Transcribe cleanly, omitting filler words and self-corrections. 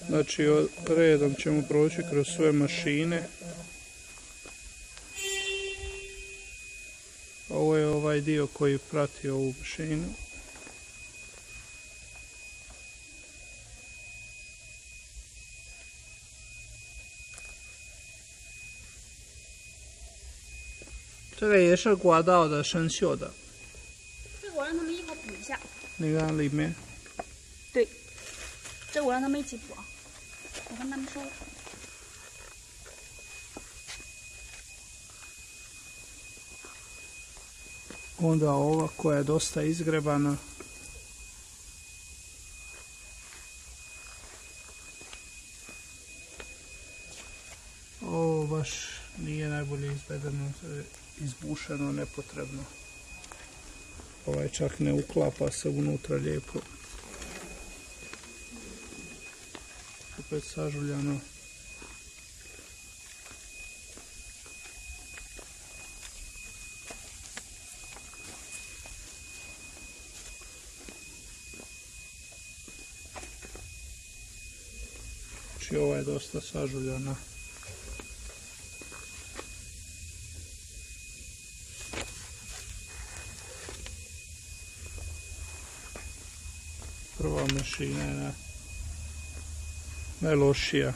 Znači redom ćemo proći kroz sve mašine. Ovo je ovaj dio koji prati ovu mašinu.这个也是刮到的生锈的。这个我让他们一块补一下。你看里面。对，这个我让他们一起补啊。我跟他们说。Onda ova koja je dosta izgrebana. Ovo baš nije najbolje izvedeno, izbušeno, nepotrebno. Ovaj čak ne uklapa se unutra lijepo. Opet sažuljano. Znači ova je dosta sažuljana. Prva mašina je najlošija.